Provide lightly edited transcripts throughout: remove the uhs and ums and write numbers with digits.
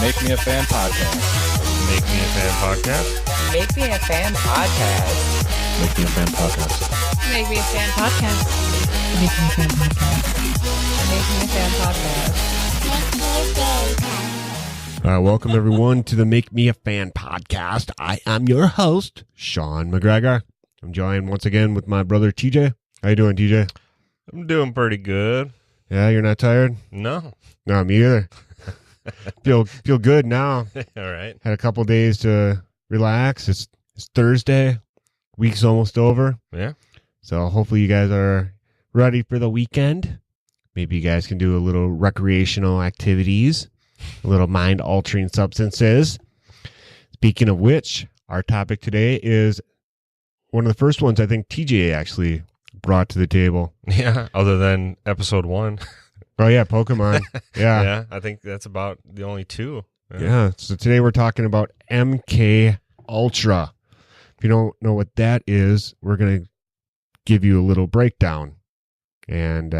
Make Me a Fan podcast. Make Me a Fan podcast. Make Me a Fan podcast. Make Me a Fan podcast. Make Me a Fan podcast. Make Me a Fan podcast. Make Me a Fan podcast. Welcome everyone to the Make Me a Fan podcast. I am your host, Sean McGregor. I'm joined once again with my brother TJ. How you doing, TJ? I'm doing pretty good. Yeah, you're not tired? No. No, me either. feel good now. All right. Had a couple days to relax. It's Thursday. Week's almost over. Yeah. So hopefully you guys are ready for the weekend. Maybe you guys can do a little recreational activities, a little mind-altering substances. Speaking of which, our topic today is one of the first ones I think TJ actually brought to the table. Yeah. Other than episode 1. Oh, yeah, Pokemon. Yeah. Yeah. I think that's about the only two. Yeah. So today we're talking about MKultra. If you don't know what that is, we're going to give you a little breakdown and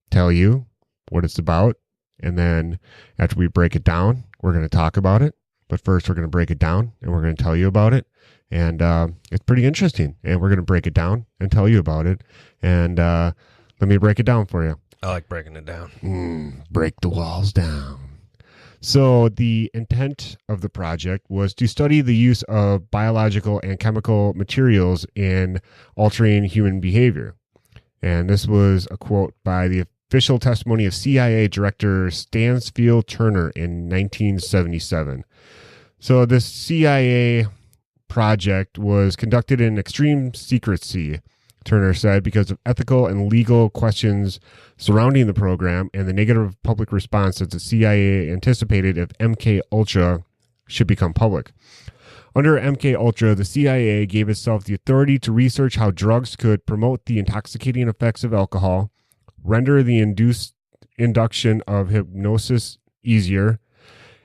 tell you what it's about. And then after we break it down, we're going to talk about it. But first, we're going to break it down and we're going to tell you about it. And it's pretty interesting. And we're going to break it down and tell you about it. And let me break it down for you. I like breaking it down. Break the walls down. So the intent of the project was to study the use of biological and chemical materials in altering human behavior. And this was a quote by the official testimony of CIA Director Stansfield Turner in 1977. So this CIA project was conducted in extreme secrecy, Turner said, because of ethical and legal questions surrounding the program and the negative public response that the CIA anticipated if MKultra should become public. Under MKultra, the CIA gave itself the authority to research how drugs could promote the intoxicating effects of alcohol, render the induction of hypnosis easier,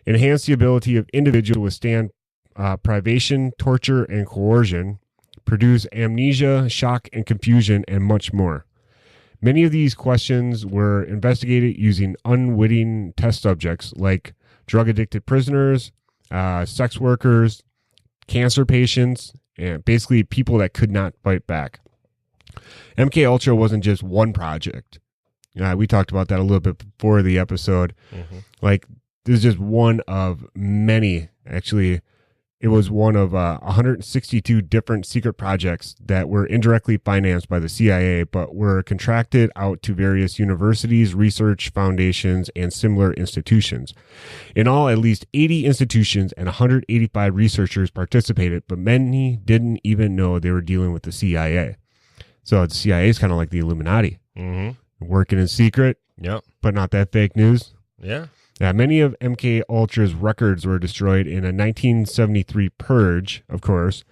enhance the ability of individuals to withstand privation, torture, and coercion, produce amnesia, shock, and confusion, and much more. Many of these questions were investigated using unwitting test subjects like drug-addicted prisoners, sex workers, cancer patients, and basically people that could not fight back. MKultra wasn't just one project. We talked about that a little bit before the episode. Mm-hmm. Like, this is just one of many. Actually, it was one of 162 different secret projects that were indirectly financed by the CIA, but were contracted out to various universities, research foundations, and similar institutions. In all, at least 80 institutions and 185 researchers participated, but many didn't even know they were dealing with the CIA. So the CIA is kind of like the Illuminati, working in secret, but not that fake news. Yeah. Yeah, many of MKultra's records were destroyed in a 1973 purge, of course,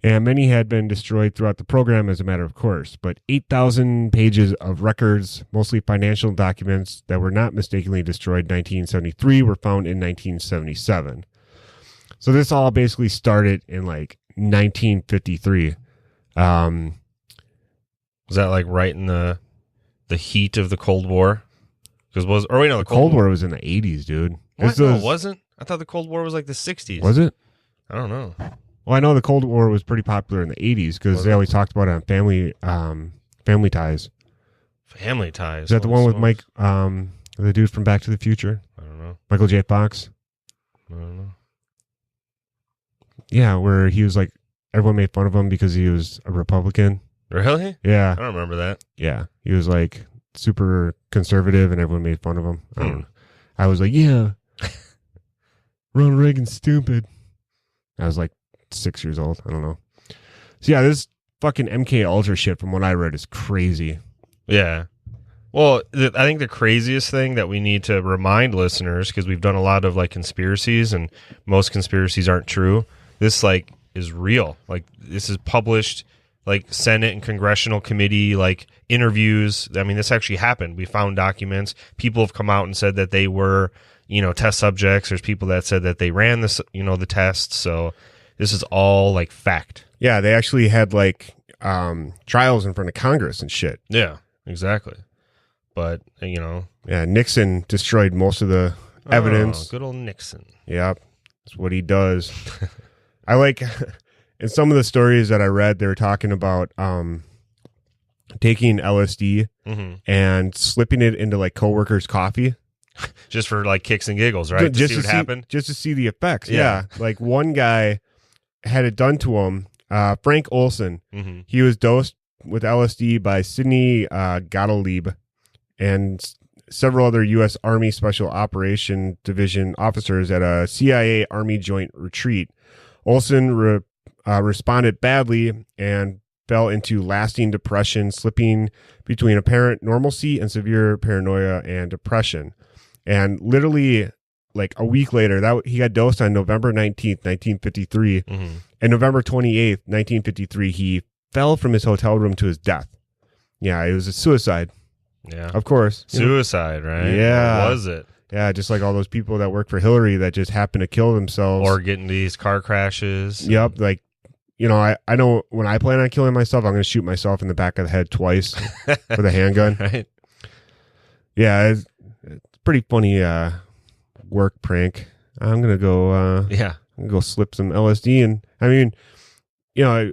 and many had been destroyed throughout the program as a matter of course. But 8,000 pages of records, mostly financial documents that were not mistakenly destroyed in 1973, were found in 1977. So this all basically started in like 1953. Was that like right in the heat of the Cold War? The Cold War was in the 80s, dude. What? No, it wasn't. I thought the Cold War was like the 60s. Was it? I don't know. Well, I know the Cold War was pretty popular in the 80s because they always talked about it on Family Ties. Family Ties. Is that the one with Mike, the dude from Back to the Future? I don't know. Michael J. Fox? I don't know. Yeah, where he was like, everyone made fun of him because he was a Republican. Really? Yeah. I don't remember that. Yeah. He was like super conservative and everyone made fun of him. I don't know. I was like, yeah, Ronald Reagan's stupid. I was like 6 years old. I don't know. So yeah, this fucking MKultra shit from what I read is crazy. Yeah. Well, I think the craziest thing that we need to remind listeners, because we've done a lot of like conspiracies and most conspiracies aren't true. This like is real. Like this is published, like Senate and congressional committee, like interviews. I mean, this actually happened. We found documents. People have come out and said that they were, test subjects. There's people that said that they ran this, the tests. So this is all like fact. Yeah. They actually had like trials in front of Congress and shit. Yeah, exactly. But, Yeah, Nixon destroyed most of the evidence. Good old Nixon. Yep, that's what he does. I like in some of the stories that I read, they were talking about taking LSD and slipping it into like coworkers' coffee. Just for like kicks and giggles, right? Just to see what happened. Just to see the effects. Yeah. Yeah. Like one guy had it done to him. Frank Olson. He was dosed with LSD by Sidney Gottlieb and several other U.S. Army Special Operation Division officers at a CIA Army joint retreat. Olson responded badly and fell into lasting depression, slipping between apparent normalcy and severe paranoia and depression. And literally, like a week later, he got dosed on November 19th, 1953. And November 28th, 1953, he fell from his hotel room to his death. Yeah, it was a suicide. Yeah. Of course. Suicide, right? Yeah. Or was it? Yeah, just like all those people that work for Hillary that just happen to kill themselves. Or getting these car crashes. Yep. Like, you know, I know when I plan on killing myself, I'm going to shoot myself in the back of the head twice with a handgun. Right. Yeah, it's pretty funny work prank. I'm going to go slip some LSD. And I mean, you know,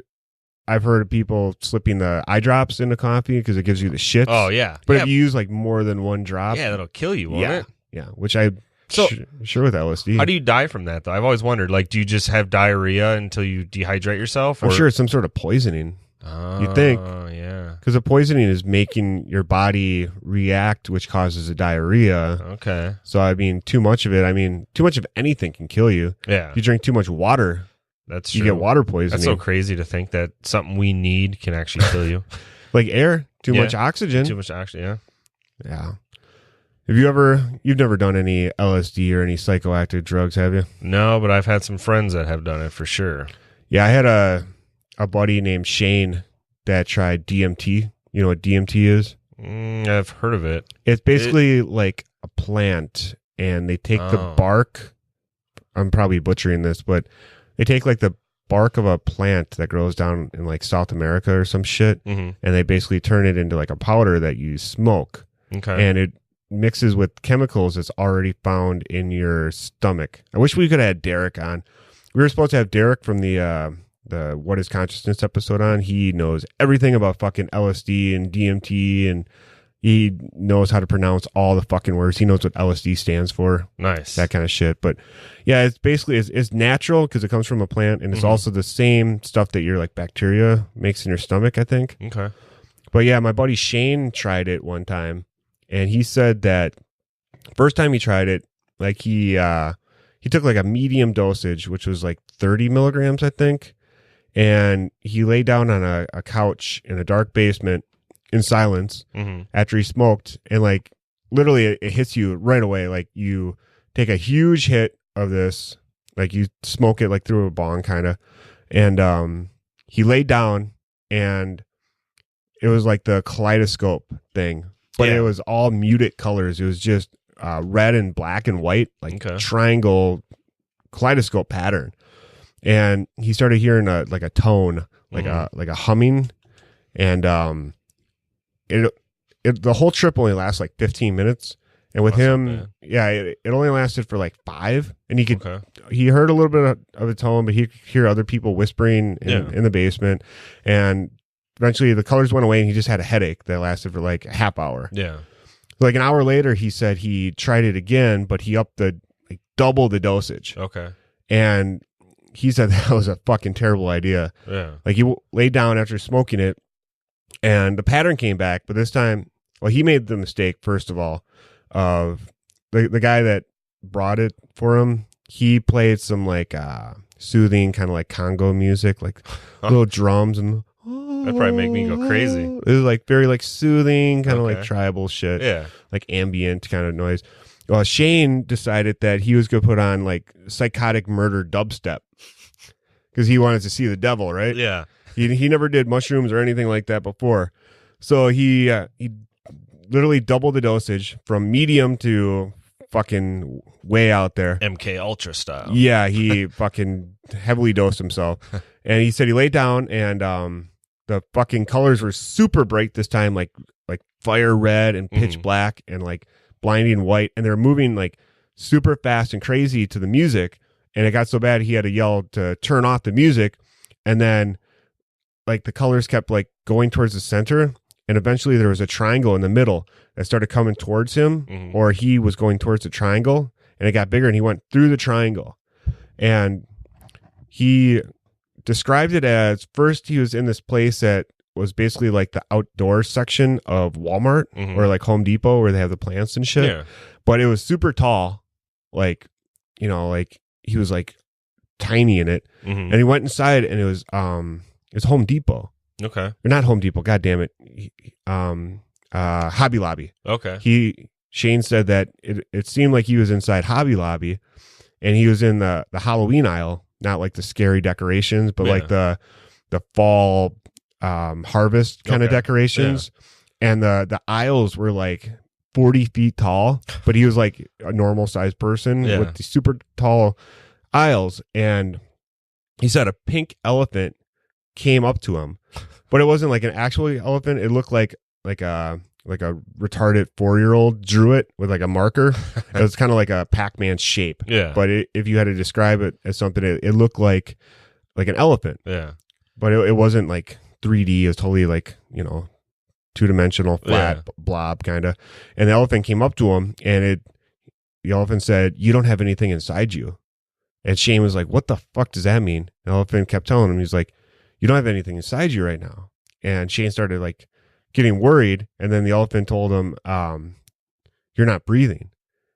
I've heard of people slipping the eye drops into coffee because it gives you the shits. Oh, yeah. But yeah. if you use like more than one drop. Yeah, that'll kill you, won't it? Yeah, which I So- sure with LSD. How do you die from that, though? I've always wondered, like, do you just have diarrhea until you dehydrate yourself? I'm sure it's some sort of poisoning. Oh, think. yeah. Because the poisoning is making your body react, which causes a diarrhea. Okay. So, I mean, too much of anything can kill you. Yeah, If you drink too much water, that's you true. get water poisoning. That's so crazy to think that something we need can actually kill you. Like air, too Yeah. much oxygen. Too much, actually, yeah. Yeah. You've never done any LSD or any psychoactive drugs, have you? No, but I've had some friends that have done it for sure. Yeah, I had a buddy named Shane that tried DMT. You know what DMT is? I've heard of it. It's basically like a plant, and they take the Oh. bark. I'm probably butchering this, but they take like the bark of a plant that grows down in like South America or some shit, Mm-hmm. and they basically turn it into like a powder that you smoke, Okay. and it mixes with chemicals that's already found in your stomach. I wish we could have had Derek on. We were supposed to have Derek from the What is Consciousness episode on. He knows everything about fucking LSD and DMT, and he knows how to pronounce all the fucking words. He knows what LSD stands for, Nice. that kind of shit. But yeah, it's basically it's natural because it comes from a plant, and it's also the same stuff that your like bacteria makes in your stomach, I think. Okay. But yeah, my buddy Shane tried it one time, and he said that first time he tried it, like he took like a medium dosage, which was like 30 milligrams, I think. And he lay down on a couch in a dark basement in silence after he smoked. And like literally it hits you right away. Like you take a huge hit of this, like you smoke it like through a bong kind of. And he laid down, and it was like the kaleidoscope thing, but Yeah. it was all muted colors. It was just red and black and white, like Okay. triangle kaleidoscope pattern. And he started hearing a tone, like a humming, and the whole trip only lasts like 15 minutes. And with That's not him, bad. yeah, it only lasted for like 5, and Okay. he heard a little bit of a tone, but he could hear other people whispering Yeah. in the basement. And eventually the colors went away, and he just had a headache that lasted for like a half hour. Yeah. Like an hour later, he said he tried it again, but he upped double the dosage. Okay. And he said that was a fucking terrible idea. Yeah. Like he laid down after smoking it, and the pattern came back, but this time, well, he made the mistake, first of all, of the guy that brought it for him. He played some like soothing kind of like Congo music, like little drums, and That'd probably make me go crazy. It was like very like soothing, kind of like Okay. tribal shit, Yeah. like ambient kind of noise. Well, Shane decided that he was going to put on like psychotic murder dubstep because he wanted to see the devil, right? Yeah. He never did mushrooms or anything like that before. So he literally doubled the dosage from medium to fucking way out there. MKultra style. Yeah, he fucking heavily dosed himself. And he said he laid down, and the fucking colors were super bright this time, like fire red and pitch black and like blinding white, and they're moving like super fast and crazy to the music, and it got so bad he had to yell to turn off the music, and then like the colors kept like going towards the center, and eventually there was a triangle in the middle that started coming towards him, or he was going towards the triangle, and it got bigger, and he went through the triangle. And he described it as, first he was in this place that was basically like the outdoor section of Walmart or like Home Depot where they have the plants and shit. Yeah. But it was super tall, like, you know, like he was like tiny in it. And he went inside, and it was Home Depot. Okay. Or not Home Depot, god damn it. Hobby Lobby. Okay. Shane said that it seemed like he was inside Hobby Lobby, and he was in the Halloween aisle, not like the scary decorations, but like the fall harvest kind of decorations. And the aisles were like 40 feet tall, but he was like a normal sized person with these super tall aisles. And he said a pink elephant came up to him, but it wasn't like an actual elephant. It looked like a retarded 4-year-old drew it with like a marker. It was kind of like a Pac-Man shape. Yeah. But if you had to describe it as something, it looked like an elephant. Yeah. But it wasn't like 3D. It was totally like, you know, 2-dimensional flat blob kind of. And the elephant came up to him, and the elephant said, "You don't have anything inside you." And Shane was like, "What the fuck does that mean?" The elephant kept telling him, he's like, "You don't have anything inside you right now." And Shane started like getting worried, and then the elephant told him, "You're not breathing."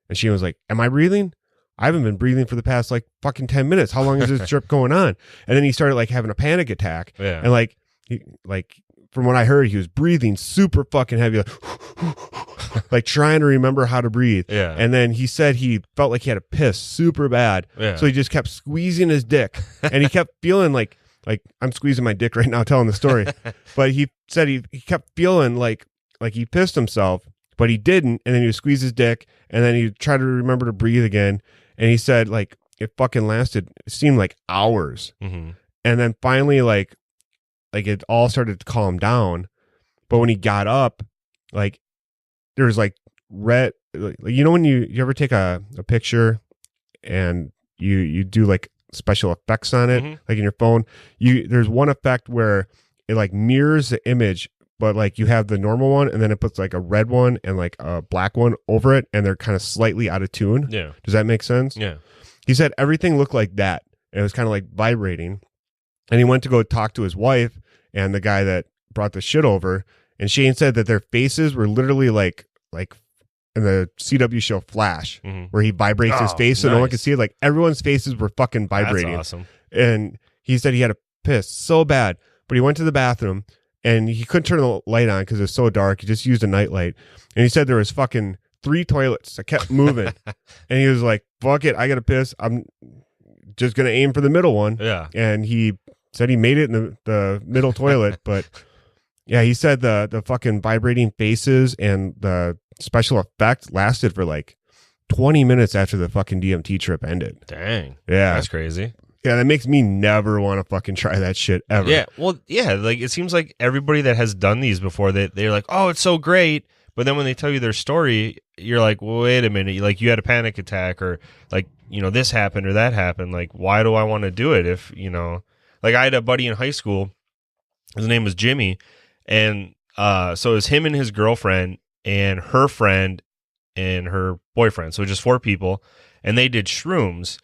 And Shane was like, "Am I breathing? I haven't been breathing for the past like fucking 10 minutes. How long is this trip going on?" And then he started like having a panic attack. Yeah. And like from what I heard, he was breathing super fucking heavy, like trying to remember how to breathe. Yeah. And then he said he felt like he had to piss super bad. Yeah. So he just kept squeezing his dick, and he kept feeling like I'm squeezing my dick right now telling the story. But he said he kept feeling like he pissed himself, but he didn't. And then he would squeeze his dick, and then he tried to remember to breathe again. And he said like it fucking lasted, it seemed like hours. And then finally like it all started to calm down. But when he got up, like there was like red, like, you know when you ever take a picture and you do like special effects on it, like in your phone, there's one effect where it like mirrors the image, but like you have the normal one, and then it puts like a red one and like a black one over it, and they're kind of slightly out of tune. Yeah. Does that make sense? Yeah. He said everything looked like that, and it was kind of like vibrating. And he went to go talk to his wife and the guy that brought the shit over, and Shane said that their faces were literally like in the CW show Flash, where he vibrates his face so no one could see it. Like everyone's faces were fucking vibrating. That's awesome. And he said he had to piss so bad, but he went to the bathroom and he couldn't turn the light on because it was so dark. He just used a nightlight. And he said there was fucking 3 toilets that kept moving. And he was like, "Fuck it, I gotta piss. I'm just gonna aim for the middle one." Yeah. And he said he made it in the middle toilet, but yeah, he said the fucking vibrating faces and the special effect lasted for like 20 minutes after the fucking DMT trip ended. Dang. Yeah. That's crazy. Yeah, that makes me never want to fucking try that shit ever. Yeah, well, yeah, like it seems like everybody that has done these before, they're like, "Oh, it's so great," but then when they tell you their story, you're like, well, "Wait a minute, like you had a panic attack, or like, you know, this happened or that happened. Like, why do I want to do it if, you know?" Like I had a buddy in high school, his name was Jimmy, and so it was him and his girlfriend and her friend and her boyfriend, so just 4 people, and they did shrooms.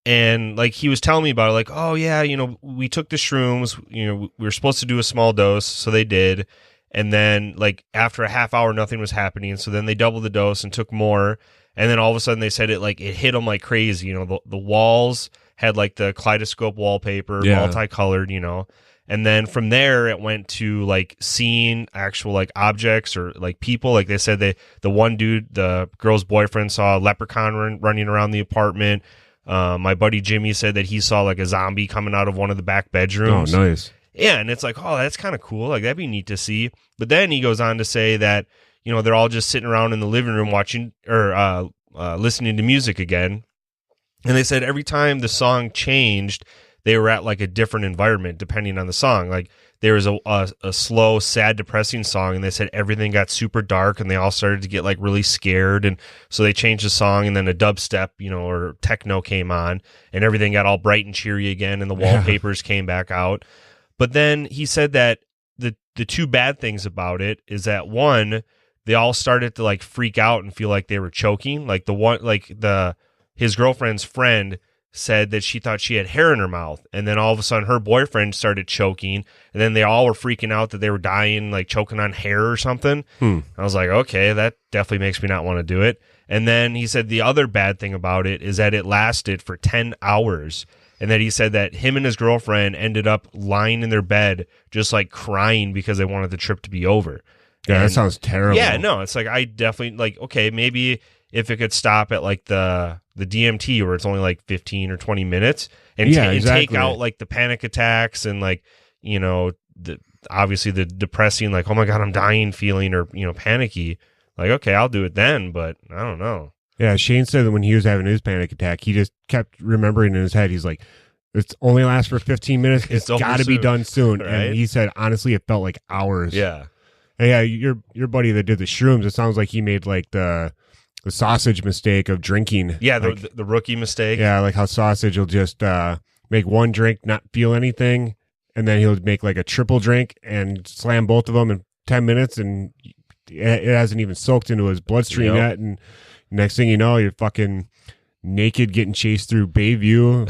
And like he was telling me about it, like, "Oh yeah, you know, we took the shrooms, you know, we were supposed to do a small dose, so they did. And then like after a half hour, nothing was happening. So then they doubled the dose and took more. And then all of a sudden they said it hit them like crazy. You know, the walls had like the kaleidoscope wallpaper, multicolored, you know. And then from there it went to like seeing actual like objects or like people. Like they said the one dude, the girl's boyfriend, saw a leprechaun running around the apartment. My buddy Jimmy said that he saw like a zombie coming out of one of the back bedrooms. Oh, nice. Yeah, and it's like, oh, that's kind of cool. Like that'd be neat to see. But then he goes on to say that, you know, they're all just sitting around in the living room watching or listening to music again. And they said every time the song changed, they were at like a different environment depending on the song. Like there was a slow, sad, depressing song, and they said everything got super dark, and they all started to get like really scared, and so they changed the song, and then a dubstep, or techno came on, and everything got all bright and cheery again, and the wallpapers came back out. But then he said that the two bad things about it is that, one, they all started to like freak out and feel like they were choking. Like his girlfriend's friend said that she thought she had hair in her mouth, and then all of a sudden her boyfriend started choking, and then they all were freaking out that they were dying, like choking on hair or something. I was like, okay, that definitely makes me not want to do it. And then he said the other bad thing about it is that it lasted for 10 hours. And that he said that him and his girlfriend ended up lying in their bed just like crying because they wanted the trip to be over. Yeah, that sounds terrible. Yeah, no, it's like I definitely like, okay, maybe if it could stop at like the DMT where it's only like 15 or 20 minutes and take out like the panic attacks and like, obviously the depressing, like, oh my God, I'm dying feeling or, panicky. Like, okay, I'll do it then, but I don't know. Yeah, Shane said that when he was having his panic attack, he just kept remembering in his head, he's like, it's only lasts for 15 minutes. It's got to be done soon. Right? And he said, honestly, it felt like hours. Yeah. And yeah, your buddy that did the shrooms, it sounds like he made like the sausage mistake of drinking. Yeah, like, the rookie mistake. Yeah, like how sausage will just make one drink, not feel anything, and then he'll make like a triple drink and slam both of them in 10 minutes, and it hasn't even soaked into his bloodstream yet, and next thing you know, you're fucking naked getting chased through Bayview,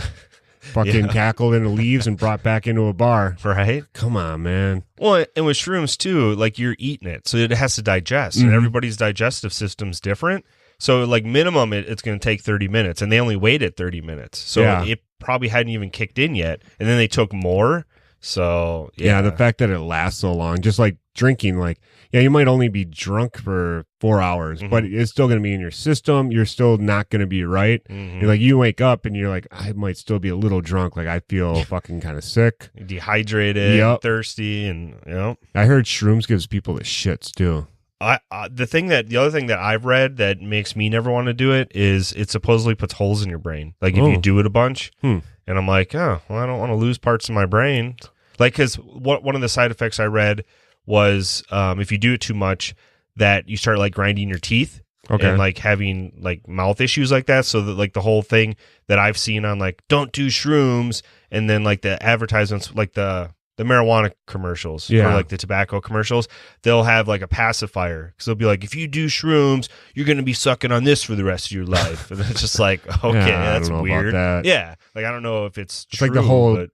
fucking tackled into leaves and brought back into a bar. Right? Come on, man. Well, and with shrooms too, like you're eating it, so it has to digest, and everybody's digestive system's different. So like minimum, it's going to take 30 minutes, and they only waited 30 minutes. So it probably hadn't even kicked in yet, and then they took more. So yeah, the fact that it lasts so long, just like drinking, like, yeah, you might only be drunk for 4 hours, but it's still going to be in your system. You're still not going to be right. You're like, you wake up and you're like, I might still be a little drunk. Like I feel fucking kind of sick, dehydrated, thirsty, and I heard shrooms gives people the shits too. The other thing that I've read that makes me never want to do it is it supposedly puts holes in your brain. Like if you do it a bunch, and I'm like, oh, well, I don't want to lose parts of my brain. Like, because one of the side effects I read was if you do it too much, that you start like grinding your teeth and like having like mouth issues like that. So that like the whole thing that I've seen on like don't do shrooms, and then like the advertisements, like the marijuana commercials or like the tobacco commercials, they'll have like a pacifier because they'll be like, if you do shrooms, you're going to be sucking on this for the rest of your life. And it's just like, okay, that's weird. That. Yeah. Like, I don't know if it's true, like the whole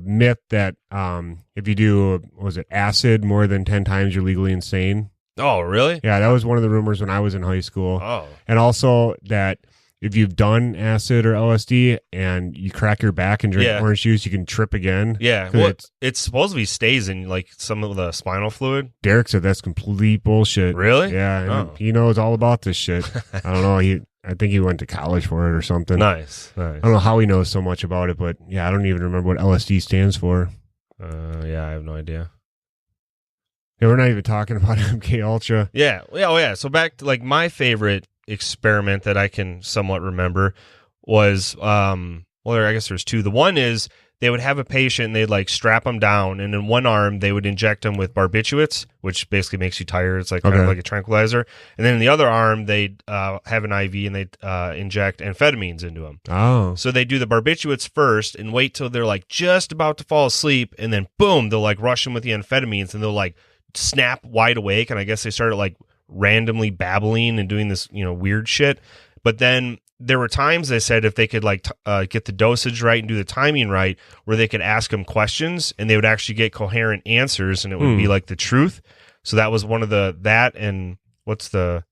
myth that if you do, acid more than 10 times, you're legally insane. Oh, really? Yeah. That was one of the rumors when I was in high school. Oh. And also that if you've done acid or LSD and you crack your back and drink orange juice, you can trip again. Yeah, well, it supposedly stays in like some of the spinal fluid. Derek said that's complete bullshit. Really? Yeah, and he knows all about this shit. I don't know. I think he went to college for it or something. Nice. I don't know how he knows so much about it, but yeah, I don't even remember what LSD stands for. Yeah, I have no idea. Yeah, we're not even talking about MKultra. Yeah. Oh, yeah. So back to like my favorite experiment that I can somewhat remember was I guess there's two. The one is they would have a patient and they'd like strap them down, and in one arm they would inject them with barbiturates, which basically makes you tired. It's like kind of like a tranquilizer. And then in the other arm they'd have an IV and they'd inject amphetamines into them. Oh. So they do the barbiturates first and wait till they're like just about to fall asleep, and then boom, they'll like rush them with the amphetamines, and they'll like snap wide awake. And I guess they started like randomly babbling and doing this, weird shit. But then there were times they said if they could like get the dosage right and do the timing right, where they could ask them questions and they would actually get coherent answers, and it would be like the truth. So that was one of that. And what's the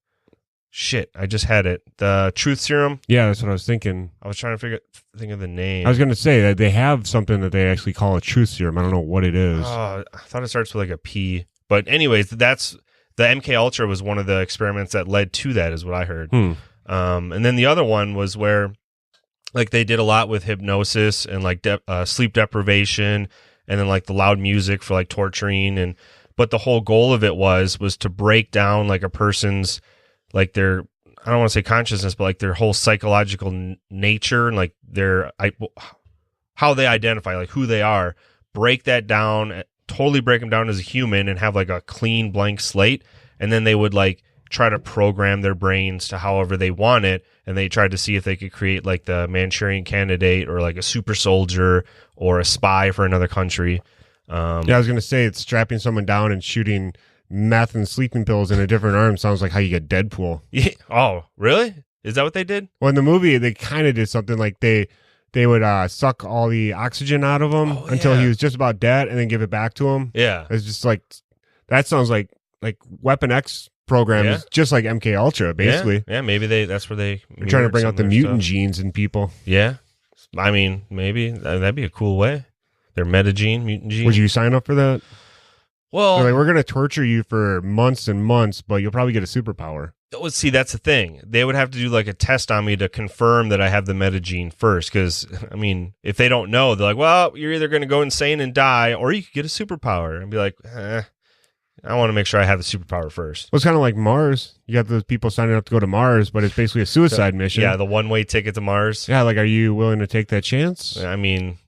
shit? I just had it. The truth serum. Yeah, that's what I was thinking. I was trying to think of the name. I was going to say that they have something that they actually call a truth serum. I don't know what it is. I thought it starts with like a P. But anyways, that's the MKultra was one of the experiments that led to that, is what I heard. And then the other one was where like they did a lot with hypnosis and like sleep deprivation, and then like the loud music for like torturing, but the whole goal of it was to break down like a person's like their, I don't want to say consciousness, but like their whole psychological nature and like how they identify, like who they are, break that down totally break them down as a human and have like a clean blank slate, and then they would like try to program their brains to however they want it, and they tried to see if they could create like the Manchurian Candidate or like a super soldier or a spy for another country. Yeah, I was going to say, it's strapping someone down and shooting meth and sleeping pills in a different arm sounds like how you get Deadpool. Yeah. Oh, really? Is that what they did? Well, in the movie, they kind of did something like they would suck all the oxygen out of him until he was just about dead, and then give it back to him. Yeah. It's just like, that sounds like Weapon X program is just like MKultra, basically. Yeah, maybe that's where they're trying to bring out the mutant genes in people. Yeah. I mean, maybe that'd be a cool way. They're mutant genes. Would you sign up for that? Well, they're like, we're going to torture you for months and months, but you'll probably get a superpower. See, that's the thing. They would have to do like a test on me to confirm that I have the metagene first. Because, I mean, if they don't know, they're like, well, you're either going to go insane and die, or you could get a superpower. And be like, I want to make sure I have the superpower first. Well, it's kind of like Mars. You got those people signing up to go to Mars, but it's basically a suicide mission. Yeah, the one-way ticket to Mars. Yeah, like, are you willing to take that chance? I mean,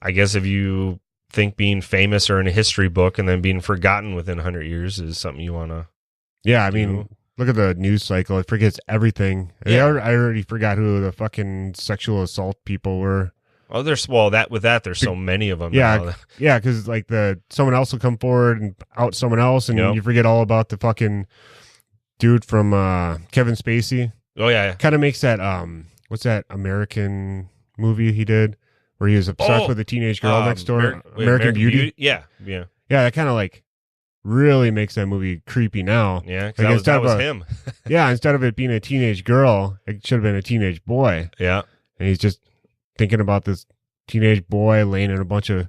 I guess if you think being famous or in a history book and then being forgotten within 100 years is something you want to I mean, look at the news cycle. It forgets everything. Yeah. I already forgot who the fucking sexual assault people were. Oh, there's so many of them. Yeah, now. yeah, because like someone else will come forward and out someone else, and you forget all about the fucking dude from Kevin Spacey. Oh yeah. Kind of makes that what's that American movie he did where he was obsessed with a teenage girl next door? American Beauty. Yeah. That kind of like really makes that movie creepy now. Yeah, because that was him. Yeah, instead of it being a teenage girl, it should have been a teenage boy. Yeah, and he's just thinking about this teenage boy laying in a bunch of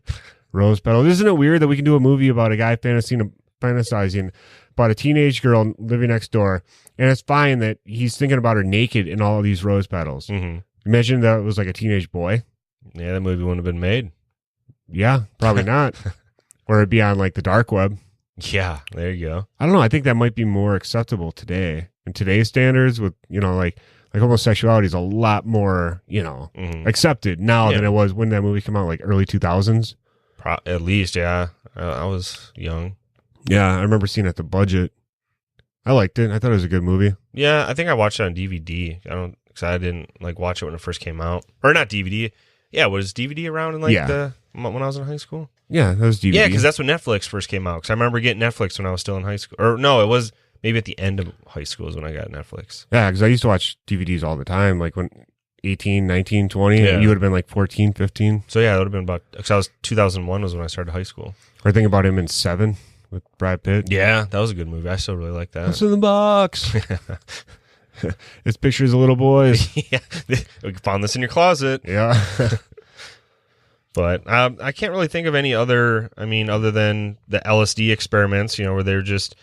rose petals. Isn't it weird that we can do a movie about a guy fantasizing about a teenage girl living next door, and it's fine that he's thinking about her naked in all of these rose petals? Mm-hmm. Imagine that it was like a teenage boy. Yeah, that movie wouldn't have been made. Yeah, probably not. Or it'd be on like the dark web. Yeah, there you go. I don't know. I think that might be more acceptable today in today's standards with, like homosexuality is a lot more, accepted now than it was when that movie came out, like early 2000s. At least, yeah. I was young. Yeah, I remember seeing it at the budget. I liked it. I thought it was a good movie. Yeah, I think I watched it on DVD. Because I didn't like watch it when it first came out. Or not DVD. Yeah, was DVD around in when I was in high school? Yeah, that was DVD. Yeah, because that's when Netflix first came out. Because I remember getting Netflix when I was still in high school. Or no, it was maybe at the end of high school is when I got Netflix. Yeah, because I used to watch DVDs all the time. Like when 18, 19, 20, yeah. And you would have been like 14, 15. So yeah, it would have been about, because 2001 was when I started high school. Or think about him in Seven with Brad Pitt. Yeah, that was a good movie. I still really like that. What's in the box? His pictures of little boys. Yeah, we found this in your closet. Yeah. But I can't really think of any other, other than the LSD experiments, where they're just,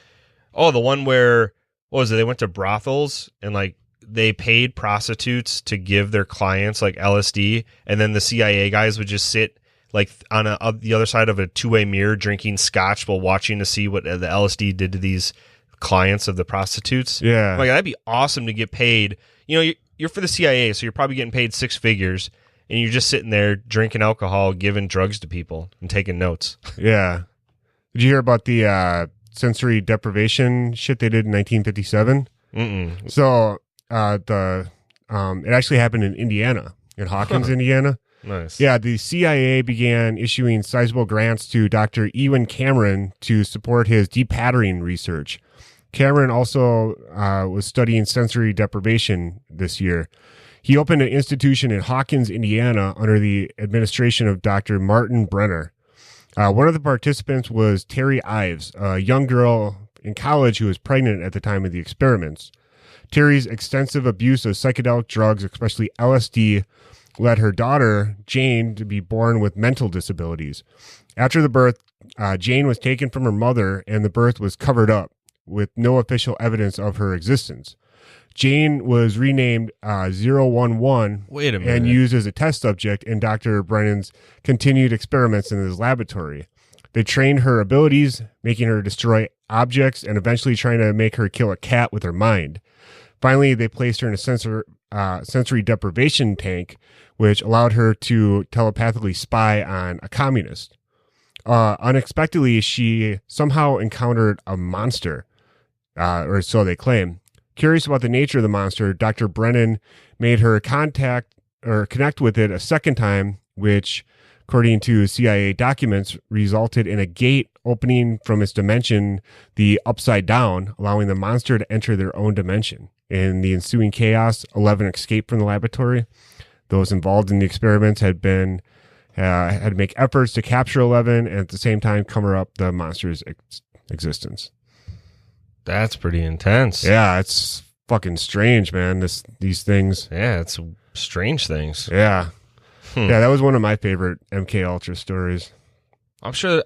the one where, what was it? They went to brothels and like they paid prostitutes to give their clients like LSD. And then the CIA guys would just sit like on the other side of a two-way mirror drinking scotch while watching to see what the LSD did to these clients of the prostitutes. Yeah. Like that'd be awesome to get paid. You're for the CIA, so you're probably getting paid six figures. And you're just sitting there drinking alcohol, giving drugs to people, and taking notes. Yeah. Did you hear about the sensory deprivation shit they did in 1957? Mm-mm. So it actually happened in Indiana, in Hawkins, Indiana. Nice. Yeah, the CIA began issuing sizable grants to Dr. Ewan Cameron to support his depatterning research. Cameron also was studying sensory deprivation this year. He opened an institution in Hawkins, Indiana, under the administration of Dr. Martin Brenner. One of the participants was Terry Ives, a young girl in college who was pregnant at the time of the experiments. Terry's extensive abuse of psychedelic drugs, especially LSD, led her daughter, Jane, to be born with mental disabilities. After the birth, Jane was taken from her mother, and the birth was covered up with no official evidence of her existence. Jane was renamed 011 Wait a minute. and used as a test subject in Dr. Brennan's continued experiments in his laboratory. They trained her abilities, making her destroy objects and eventually trying to make her kill a cat with her mind. Finally, they placed her in a sensory deprivation tank, which allowed her to telepathically spy on a communist. Unexpectedly, she somehow encountered a monster, or so they claim. Curious about the nature of the monster, Dr. Brennan made her connect with it a second time, which, according to CIA documents, resulted in a gate opening from its dimension the upside down, allowing the monster to enter their own dimension. In the ensuing chaos, 11 escaped from the laboratory. Those involved in the experiments had to make efforts to capture 11 and at the same time cover up the monster's existence. That's pretty intense. Yeah, it's fucking strange, man. These things. Yeah, it's strange things. Yeah. Yeah, that was one of my favorite MKUltra stories. I'm sure,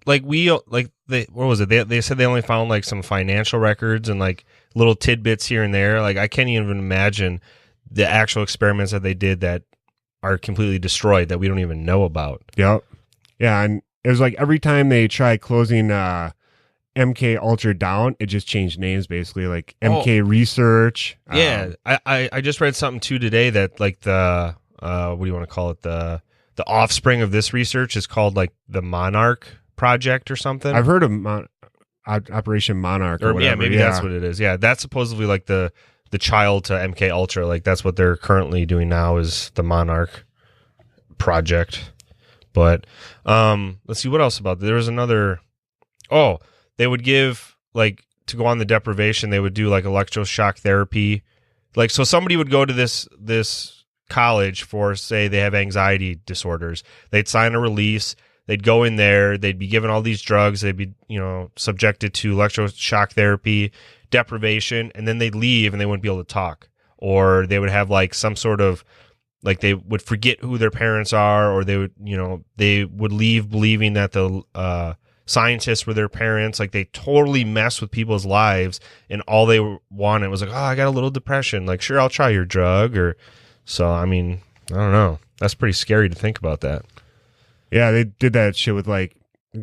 what was it? They said they only found like some financial records and like little tidbits here and there. Like I can't even imagine the actual experiments that they did that are completely destroyed that we don't even know about. Yep. Yeah, and it was like every time they tried closing MKUltra down, it just changed names basically, like MK Research. Yeah, I just read something too today that like the what do you want to call it, the offspring of this research is called like the Monarch Project or something. I've heard of Operation Monarch or whatever. Yeah, maybe that's what it is. Yeah, that's supposedly like the child to MKUltra. Like that's what they're currently doing now is the Monarch Project. But let's see what else about there was another. Oh, they would give like to go on the deprivation. They would do like electroshock therapy. Like so, somebody would go to this college for say they have anxiety disorders. They'd sign a release. They'd go in there. They'd be given all these drugs. They'd be subjected to electroshock therapy, deprivation, and then they'd leave and they wouldn't be able to talk. Or they would have like some sort of like they would forget who their parents are, or they would leave believing that the scientists were their parents. Like they totally mess with people's lives, and all they wanted was like, oh, I got a little depression. Like, sure, I'll try your drug. Or so. I mean, I don't know. That's pretty scary to think about that. Yeah, they did that shit with like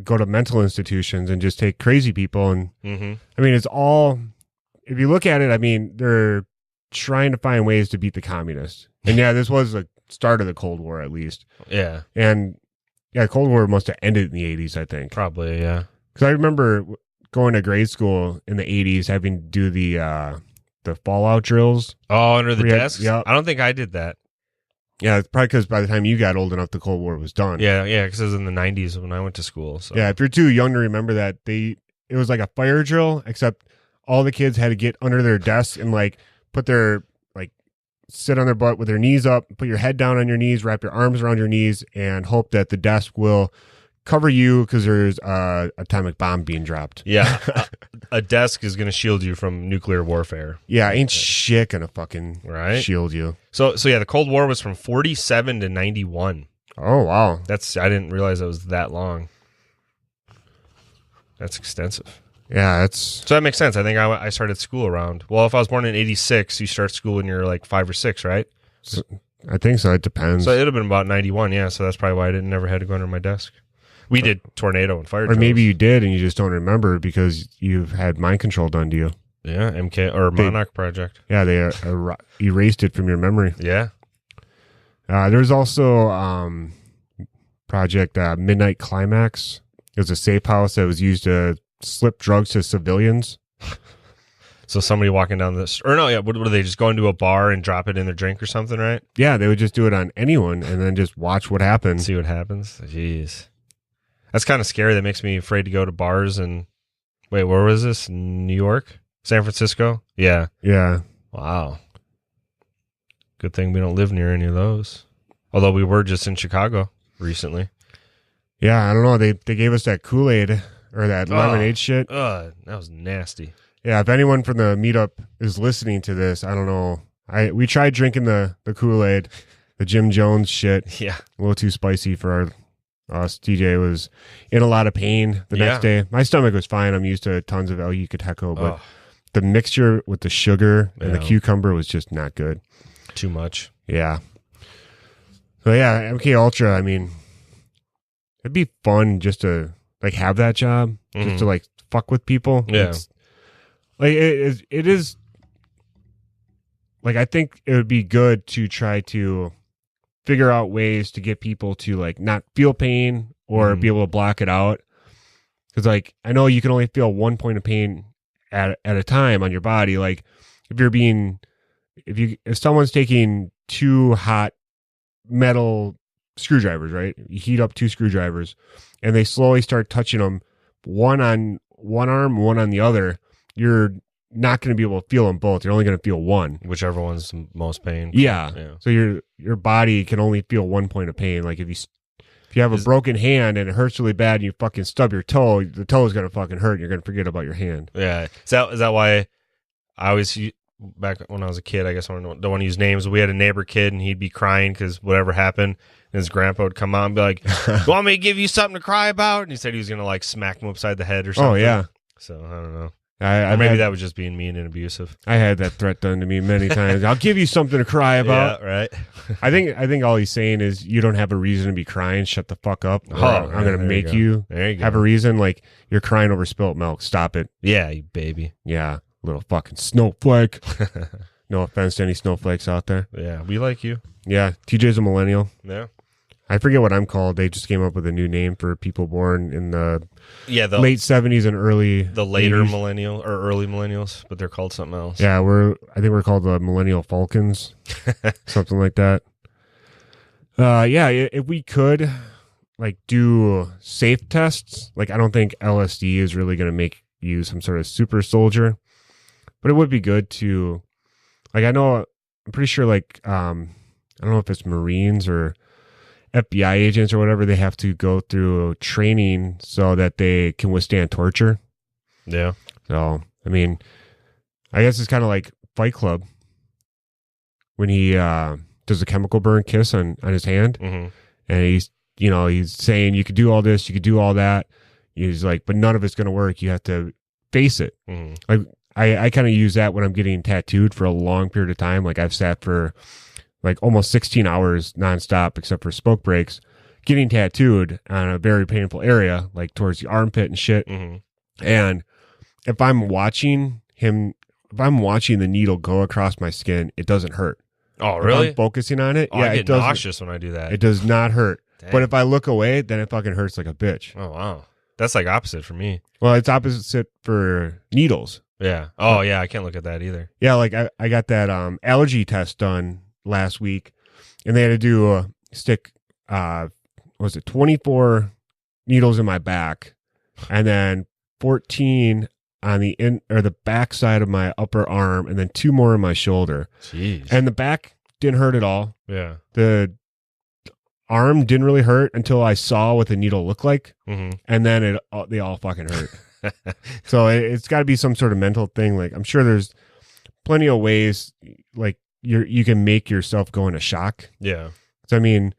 go to mental institutions and just take crazy people. And I mean, it's all, if you look at it, I mean, they're trying to find ways to beat the communists. And yeah, this was the start of the Cold War, at least. Yeah. And yeah, Cold War must have ended in the 80s, I think. Probably, yeah. Because I remember going to grade school in the 80s, having to do the fallout drills. Oh, under the desks? Yeah. I don't think I did that. Yeah, it's probably because by the time you got old enough, the Cold War was done. Yeah, because it was in the 90s when I went to school. So. Yeah, if you're too young to remember that, it was like a fire drill, except all the kids had to get under their desks and like put their sit on their butt with their knees up, put your head down on your knees, wrap your arms around your knees, and hope that the desk will cover you because there's a atomic bomb being dropped. Yeah, a desk is going to shield you from nuclear warfare. Yeah, ain't shit gonna fucking shield you. So yeah, the Cold War was from 47 to 91. Oh wow, I didn't realize it was that long. That's extensive. Yeah, so that makes sense. I think I started school around. Well, if I was born in 86, you start school when you're like 5 or 6, right? So, I think so. It depends. So it would have been about 91. Yeah, so that's probably why I never had to go under my desk. We did tornado and fire. Or maybe you did and you just don't remember because you've had mind control done to you. Yeah, MK or Monarch Project. Yeah, they erased it from your memory. Yeah. There's also Project Midnight Climax. It was a safe house that was used to slip drugs to civilians. So somebody walking down this, or no, yeah, what do they just go into a bar and drop it in their drink or something, right? Yeah, they would just do it on anyone and then just watch what happens. See what happens. Jeez, that's kind of scary. That makes me afraid to go to bars. And wait, where was this? New York, San Francisco? Yeah. Wow. Good thing we don't live near any of those. Although we were just in Chicago recently. Yeah, I don't know. They gave us that Kool-Aid or that lemonade shit. That was nasty. Yeah, if anyone from the meetup is listening to this, I don't know. We tried drinking the Kool-Aid, the Jim Jones shit. Yeah. A little too spicy for us. TJ was in a lot of pain the next day. My stomach was fine. I'm used to tons of El Yucateco, but the mixture with the sugar and the cucumber was just not good. Too much. Yeah. So yeah, MKUltra, I mean, it'd be fun just to like have that job, just to like fuck with people. Yeah. Like it is like, I think it would be good to try to figure out ways to get people to like not feel pain or be able to block it out. Because like I know you can only feel 1 point of pain at a time on your body. Like if someone's taking 2 hot metal screwdrivers, right? You heat up 2 screwdrivers and they slowly start touching them, one on one arm, one on the other. You're not going to be able to feel them both. You're only going to feel one. Whichever one's the most pain. Yeah. So your body can only feel 1 point of pain. Like if you have a broken hand and it hurts really bad and you fucking stub your toe, the toe is going to fucking hurt and you're going to forget about your hand. Yeah. Is that why I always, back when I was a kid, I guess I don't want to use names, we had a neighbor kid and he'd be crying because whatever happened, and his grandpa would come out and be like, "You want me to give you something to cry about?" And he said he was going to like smack him upside the head or something. Oh, yeah. So I don't know. Or maybe that was just being mean and abusive. I had that threat done to me many times. I'll give you something to cry about. Yeah, right. I think all he's saying is you don't have a reason to be crying. Shut the fuck up. I'm going to make you have a reason. Like you're crying over spilt milk. Stop it. Yeah, you baby. Yeah, little fucking snowflake. No offense to any snowflakes out there. Yeah, we like you. Yeah, TJ's a millennial. Yeah. I forget what I'm called. They just came up with a new name for people born in the late 70s and early the later 80s. millennial or early millennials, but they're called something else. Yeah, I think we're called the Millennial Falcons, something like that. If we could like do safe tests, like I don't think LSD is really going to make you some sort of super soldier, but it would be good to, like I'm pretty sure like I don't know if it's Marines or FBI agents or whatever, they have to go through training so that they can withstand torture. Yeah. So, I mean, I guess it's kind of like Fight Club when he does a chemical burn kiss on his hand. Mm-hmm. And he's saying you could do all this, you could do all that. He's like, but none of it's going to work. You have to face it. Mm-hmm. Like I kind of use that when I'm getting tattooed for a long period of time. Like I've sat for like almost 16 hours nonstop, except for smoke breaks, getting tattooed on a very painful area, like towards the armpit and shit. Mm-hmm. And if I'm watching the needle go across my skin, it doesn't hurt. Oh, really? If I'm focusing on it. Oh, yeah, I get nauseous when I do that. It does not hurt. Dang. But if I look away, then it fucking hurts like a bitch. Oh, wow. That's like opposite for me. Well, it's opposite for needles. Yeah. Oh, yeah. I can't look at that either. Yeah, like I got that allergy test done last week, and they had to stick 24 needles in my back, and then 14 on the back side of my upper arm, and then 2 more in my shoulder. Jeez. And the back didn't hurt at all. Yeah. The arm didn't really hurt until I saw what the needle looked like, Mm-hmm. and then they all fucking hurt. So it's got to be some sort of mental thing. Like I'm sure there's plenty of ways, like you can make yourself go into shock. Yeah. So I mean,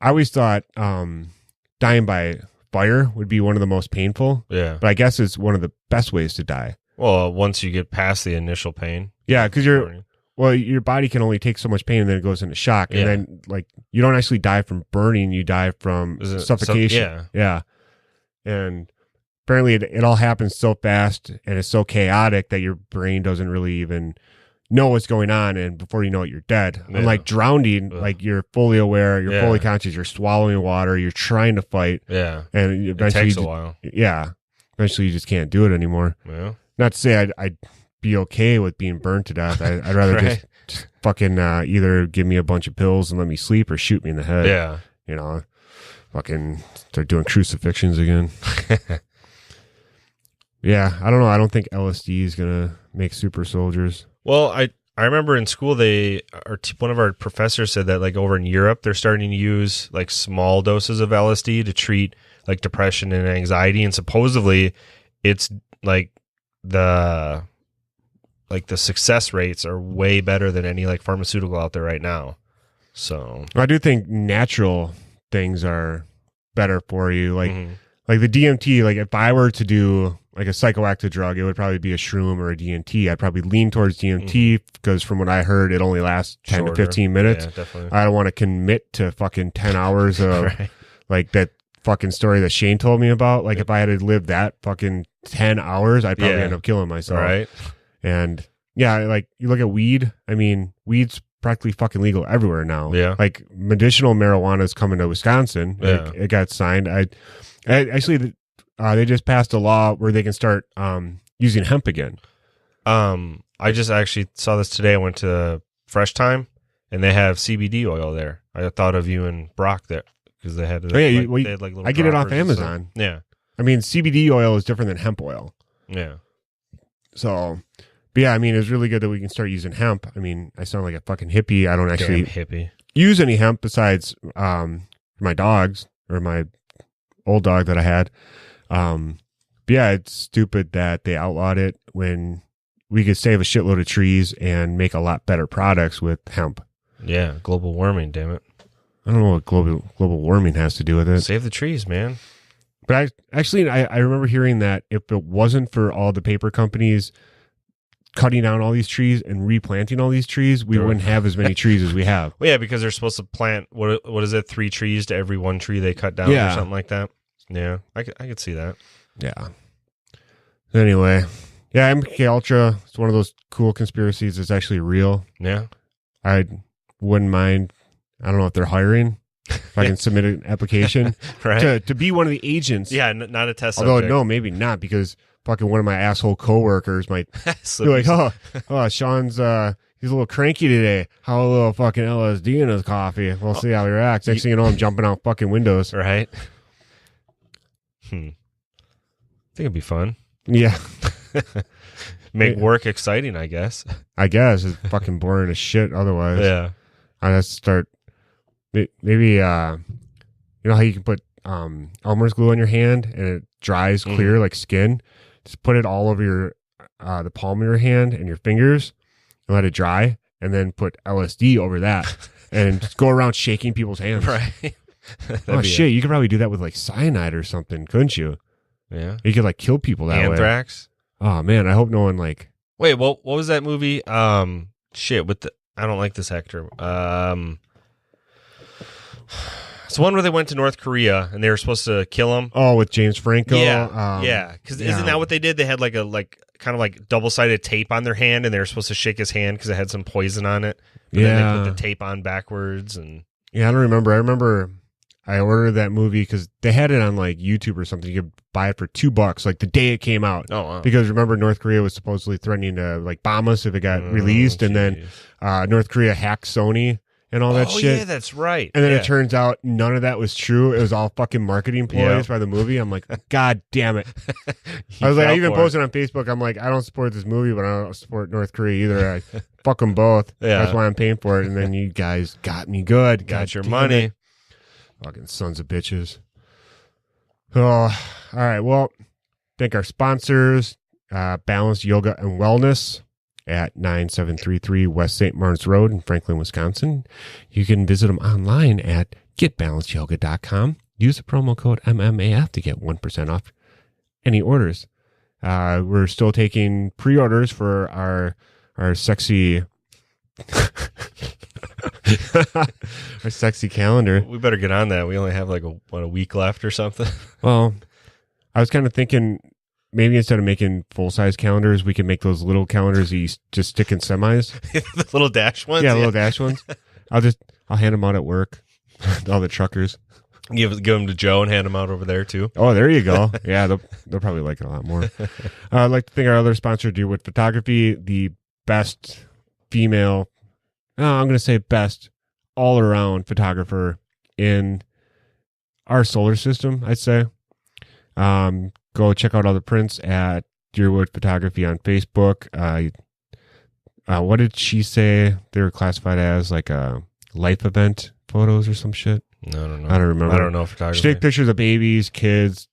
I always thought dying by fire would be one of the most painful. Yeah. But I guess it's one of the best ways to die. Well, once you get past the initial pain. Yeah, because your body can only take so much pain, and then it goes into shock, and then like you don't actually die from burning, you die from suffocation. Yeah. And apparently it all happens so fast and it's so chaotic that your brain doesn't really even know what's going on, and before you know it, you're dead. Yeah. Unlike drowning, like you're fully aware, you're fully conscious, you're swallowing water, you're trying to fight. Yeah. And eventually it takes a while. Yeah. Eventually you just can't do it anymore. Yeah. Not to say I'd be okay with being burned to death. I'd rather Right. just fucking either give me a bunch of pills and let me sleep, or shoot me in the head. Yeah. You know, fucking start doing crucifixions again. Yeah, I don't know. I don't think LSD is gonna make super soldiers. Well, I remember in school one of our professors said that like over in Europe they're starting to use like small doses of LSD to treat like depression and anxiety, and supposedly it's like the success rates are way better than any like pharmaceutical out there right now. So I do think natural things are better for you. Like Mhm. like the DMT. Like if I were to do like a psychoactive drug, it would probably be a shroom or a DMT. I'd probably lean towards DMT because from what I heard, it only lasts 10 Shorter. to 15 minutes. Yeah, definitely. I don't want to commit to fucking 10 hours of Right. like that fucking story that Shane told me about. Like if I had to live that fucking 10 hours, I'd probably Yeah. end up killing myself. Right. And yeah, like you look at weed. I mean, weed's practically fucking legal everywhere now. Yeah. Like medicinal marijuana is coming to Wisconsin. Yeah. It got signed. Actually, they just passed a law where they can start using hemp again. I just actually saw this today. I went to Fresh Time, and they have CBD oil there. I thought of you and Brock there because they had. They had like little I get it off droppers and stuff. Amazon. Yeah, I mean, CBD oil is different than hemp oil. yeah. So, but yeah, I mean, it's really good that we can start using hemp. I mean, I sound like a fucking hippie. I don't actually Damn hippie. use any hemp besides my dogs or my old dog that I had. But yeah, it's stupid that they outlawed it when we could save a shitload of trees and make a lot better products with hemp. Yeah, global warming. Damn it. I don't know what global warming has to do with it. Save the trees, man. But I remember hearing that if it wasn't for all the paper companies cutting down all these trees and replanting all these trees, we wouldn't have as many trees as we have. Well, yeah, because they're supposed to plant what is it? 3 trees to every 1 tree they cut down, Yeah. or something like that. Yeah, I could see that. Yeah. Anyway, yeah, MKultra. It's one of those cool conspiracies that's actually real. Yeah, I wouldn't mind. I don't know if they're hiring. If I can submit an application right. to be one of the agents. Yeah, not a test Although, subject. no, maybe not, because fucking one of my asshole coworkers might So be like, oh, Sean's, he's a little cranky today. How a little fucking LSD in his coffee. We'll see how he reacts. Next thing you know, I'm jumping out fucking windows. right? I think it'd be fun. Yeah. Make Yeah. work exciting, I guess. I guess it's fucking boring as shit otherwise. Yeah. I have to start, maybe, you know how you can put Elmer's glue on your hand and it dries clear like skin? Just put it all over your the palm of your hand and your fingers and let it dry, and then put LSD over that and just go around shaking people's hands. Right. Oh shit, you could probably do that with like cyanide or something, couldn't you? Yeah. You could like kill people that way. Anthrax. Oh man, I hope no one like. Wait, what was that movie? Shit, with the I don't like this actor. It's one where they went to North Korea and they were supposed to kill him. Oh, with James Franco. Yeah, yeah. Because isn't that what they did? They had like a kind of like double-sided tape on their hand, and they were supposed to shake his hand because it had some poison on it. But then they put the tape on backwards, and yeah, I don't remember. I remember I ordered that movie because they had it on like YouTube or something. You could buy it for $2, like the day it came out. oh, wow. Because remember, North Korea was supposedly threatening to like bomb us if it got released, and then North Korea hacked Sony and all that shit. Yeah, that's right. And then Yeah. it turns out none of that was true. It was all fucking marketing ploys by the movie. I'm like, God damn it. I was like, I even posted on Facebook. I'm like, I don't support this movie, but I don't support North Korea either. I fuck them both. Yeah. That's why I'm paying for it. And then you guys got me good. Got your damn money. it. Fucking sons of bitches. Oh, all right. Well, thank our sponsors, Balanced Yoga and Wellness at 9733 West St. Martin's Road in Franklin, Wisconsin. You can visit them online at getbalancedyoga.com. Use the promo code MMAF to get 1% off any orders. We're still taking pre-orders for our sexy our sexy calendar. We better get on that. We only have like a week left or something. Well, I was kind of thinking maybe instead of making full-size calendars, we can make those little calendars that you just stick in semis. The little dash ones. Yeah, little dash ones. I'll hand them out at work. All the truckers. Give them to Joe and hand them out over there too. Oh, there you go. Yeah, they'll probably like it a lot more. I'd like to thank our other sponsor, Deerwood Photography, the best female, I'm going to say best all-around photographer in our solar system, I'd say. Go check out all the prints at Deerwood Photography on Facebook. What did she say they were classified as? Like a life event photos or some shit? No, I don't know. I don't remember. I don't know photography. She take pictures of babies, kids,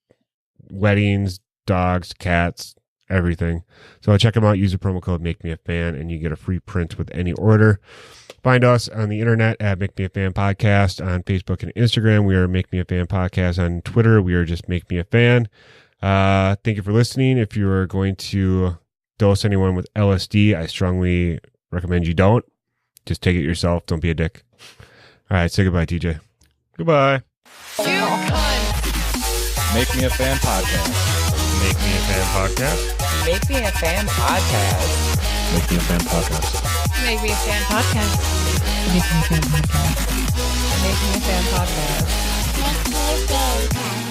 weddings, dogs, cats, everything. So check them out. Use the promo code Make Me a Fan, and you get a free print with any order. Find us on the internet at Make Me a Fan Podcast on Facebook and Instagram. We are Make Me a Fan Podcast on Twitter. We are just Make Me a Fan. Thank you for listening. If you are going to dose anyone with LSD, I strongly recommend you don't. Just take it yourself. Don't be a dick. All right, say goodbye, TJ. Goodbye. Make Me a Fan Podcast. Make Me a Fan podcast. Make me a fan podcast. Make Me a Fan podcast. Make me a fan podcast. Make me a fan podcast. Make me a fan podcast. Make me a fan podcast.